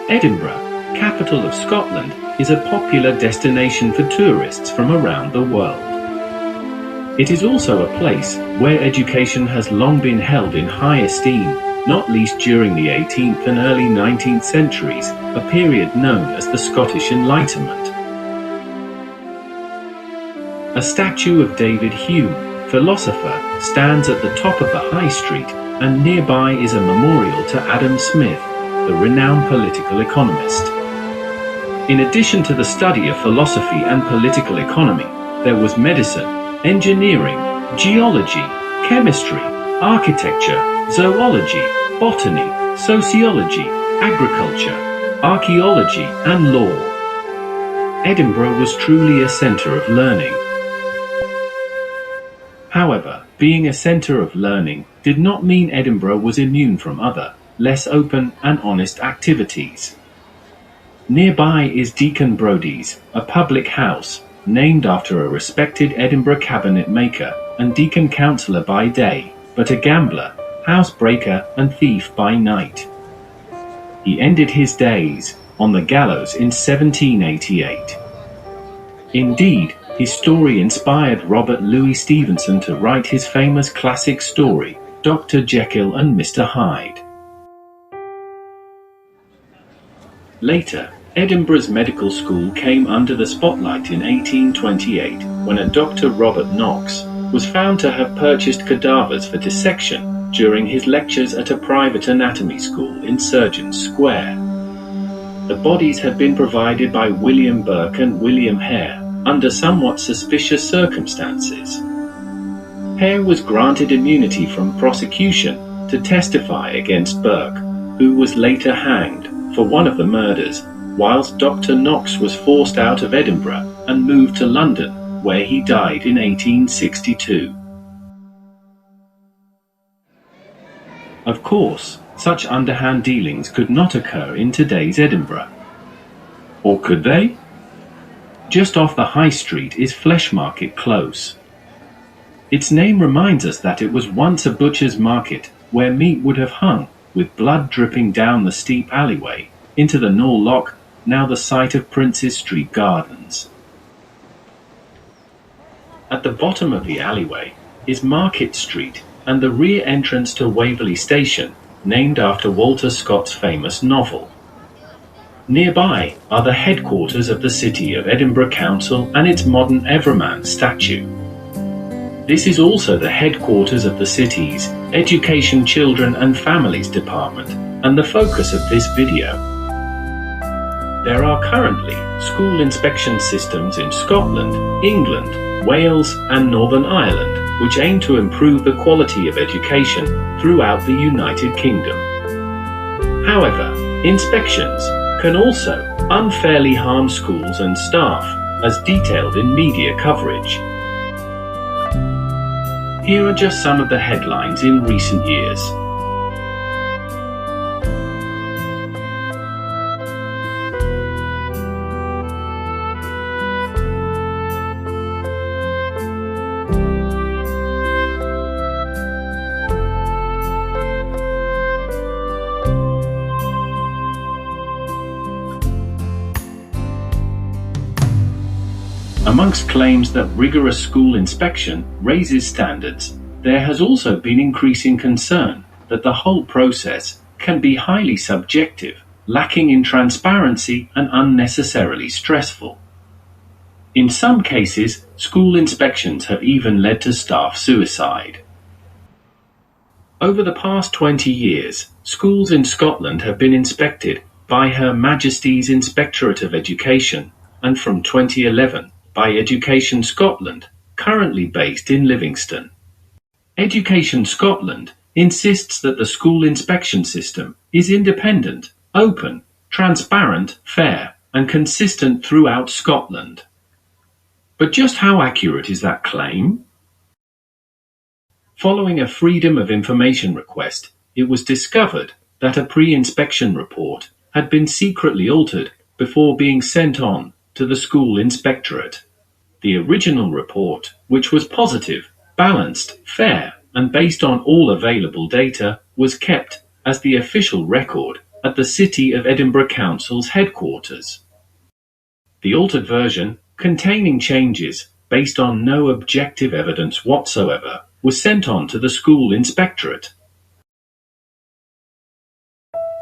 Edinburgh, capital of Scotland, is a popular destination for tourists from around the world. It is also a place where education has long been held in high esteem, not least during the 18th and early 19th centuries, a period known as the Scottish Enlightenment. A statue of David Hume, philosopher, stands at the top of the High Street, and nearby is a memorial to Adam Smith, the renowned political economist. In addition to the study of philosophy and political economy, there was medicine, engineering, geology, chemistry, architecture, zoology, botany, sociology, agriculture, archaeology, and law. Edinburgh was truly a centre of learning. However, being a centre of learning did not mean Edinburgh was immune from other, less open and honest activities. Nearby is Deacon Brodie's, a public house, named after a respected Edinburgh cabinet maker and deacon councillor by day, but a gambler, housebreaker and thief by night. He ended his days on the gallows in 1788. Indeed, his story inspired Robert Louis Stevenson to write his famous classic story, Dr. Jekyll and Mr. Hyde. Later, Edinburgh's medical school came under the spotlight in 1828 when a Dr. Robert Knox was found to have purchased cadavers for dissection during his lectures at a private anatomy school in Surgeons Square. The bodies had been provided by William Burke and William Hare under somewhat suspicious circumstances. Hare was granted immunity from prosecution to testify against Burke, who was later hanged for one of the murders, whilst Dr. Knox was forced out of Edinburgh and moved to London, where he died in 1862. Of course, such underhand dealings could not occur in today's Edinburgh. Or could they? Just off the High Street is Fleshmarket Close. Its name reminds us that it was once a butcher's market where meat would have hung, with blood dripping down the steep alleyway, into the Knoll Lock, now the site of Princes Street Gardens. At the bottom of the alleyway is Market Street and the rear entrance to Waverley Station, named after Walter Scott's famous novel. Nearby are the headquarters of the City of Edinburgh Council and its modern Everman statue. This is also the headquarters of the city's Education, Children and Families Department, and the focus of this video. There are currently school inspection systems in Scotland, England, Wales and Northern Ireland, which aim to improve the quality of education throughout the United Kingdom. However, inspections can also unfairly harm schools and staff, as detailed in media coverage. Here are just some of the headlines in recent years. Amongst claims that rigorous school inspection raises standards, there has also been increasing concern that the whole process can be highly subjective, lacking in transparency and unnecessarily stressful. In some cases, school inspections have even led to staff suicide. Over the past 20 years, schools in Scotland have been inspected by Her Majesty's Inspectorate of Education, and from 2011, by Education Scotland, currently based in Livingston. Education Scotland insists that the school inspection system is independent, open, transparent, fair, and consistent throughout Scotland. But just how accurate is that claim? Following a Freedom of Information request, it was discovered that a pre-inspection report had been secretly altered before being sent on to the school inspectorate. The original report, which was positive, balanced, fair, and based on all available data, was kept as the official record at the City of Edinburgh Council's headquarters. The altered version, containing changes based on no objective evidence whatsoever, was sent on to the school inspectorate.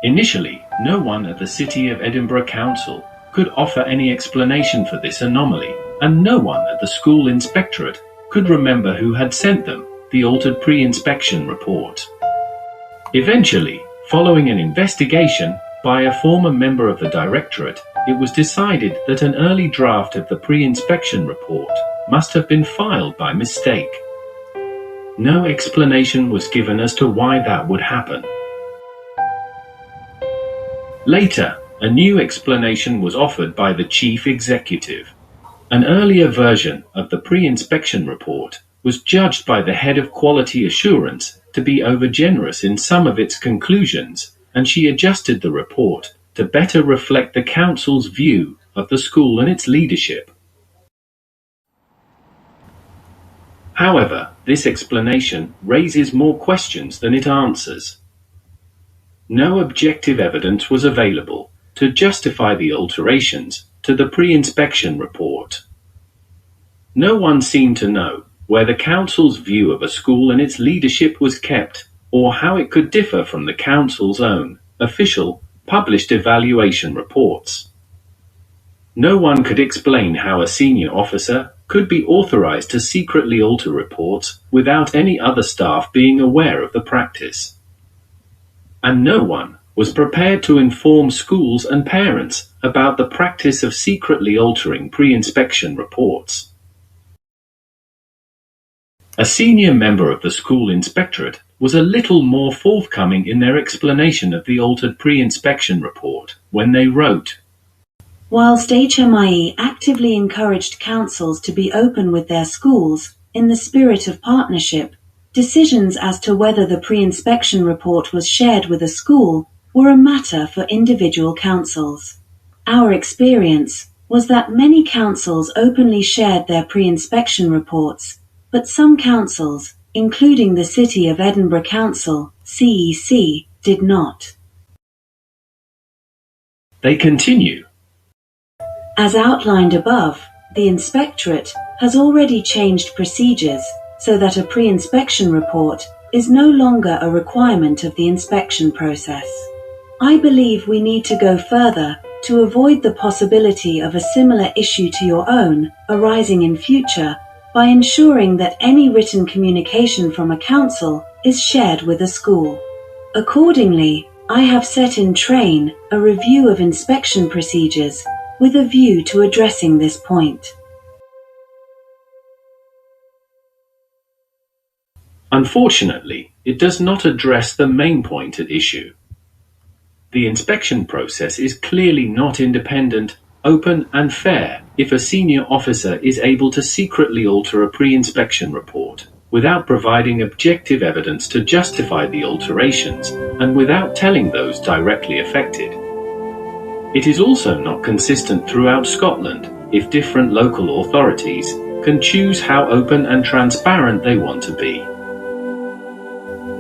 Initially, no one at the City of Edinburgh Council could offer any explanation for this anomaly, and no one at the school inspectorate could remember who had sent them the altered pre-inspection report. Eventually, following an investigation by a former member of the directorate, it was decided that an early draft of the pre-inspection report must have been filed by mistake. No explanation was given as to why that would happen. Later, a new explanation was offered by the chief executive. An earlier version of the pre-inspection report was judged by the head of quality assurance to be overgenerous in some of its conclusions, and she adjusted the report to better reflect the council's view of the school and its leadership. However, this explanation raises more questions than it answers. No objective evidence was available to justify the alterations to the pre-inspection report. No one seemed to know where the council's view of a school and its leadership was kept, or how it could differ from the council's own official, published evaluation reports. No one could explain how a senior officer could be authorized to secretly alter reports without any other staff being aware of the practice. And no one was prepared to inform schools and parents about the practice of secretly altering pre-inspection reports. A senior member of the school inspectorate was a little more forthcoming in their explanation of the altered pre-inspection report when they wrote, "Whilst HMIE actively encouraged councils to be open with their schools, in the spirit of partnership, decisions as to whether the pre-inspection report was shared with a school were a matter for individual councils. Our experience was that many councils openly shared their pre-inspection reports, but some councils, including the City of Edinburgh Council, CEC, did not." They continue, As outlined above, the inspectorate has already changed procedures so that a pre-inspection report is no longer a requirement of the inspection process. I believe we need to go further to avoid the possibility of a similar issue to your own arising in future by ensuring that any written communication from a council is shared with a school. Accordingly, I have set in train a review of inspection procedures with a view to addressing this point. Unfortunately, it does not address the main point at issue. The inspection process is clearly not independent, open and fair if a senior officer is able to secretly alter a pre-inspection report without providing objective evidence to justify the alterations and without telling those directly affected. It is also not consistent throughout Scotland if different local authorities can choose how open and transparent they want to be.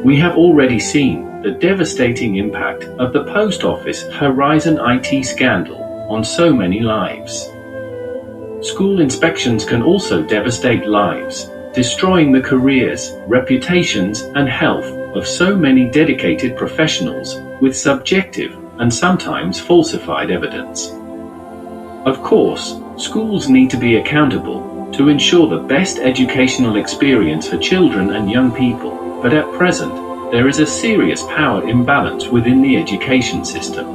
We have already seen the devastating impact of the Post Office Horizon IT scandal on so many lives. School inspections can also devastate lives, destroying the careers, reputations, and health of so many dedicated professionals with subjective and sometimes falsified evidence. Of course, schools need to be accountable to ensure the best educational experience for children and young people, but at present, there is a serious power imbalance within the education system.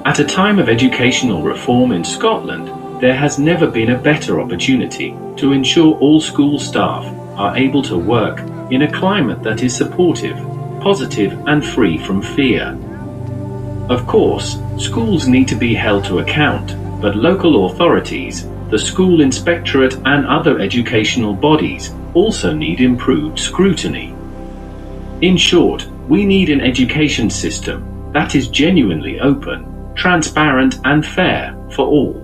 At a time of educational reform in Scotland, there has never been a better opportunity to ensure all school staff are able to work in a climate that is supportive, positive, and free from fear. Of course, schools need to be held to account, but local authorities, the school inspectorate, and other educational bodies also need improved scrutiny. In short, we need an education system that is genuinely open, transparent, and fair for all.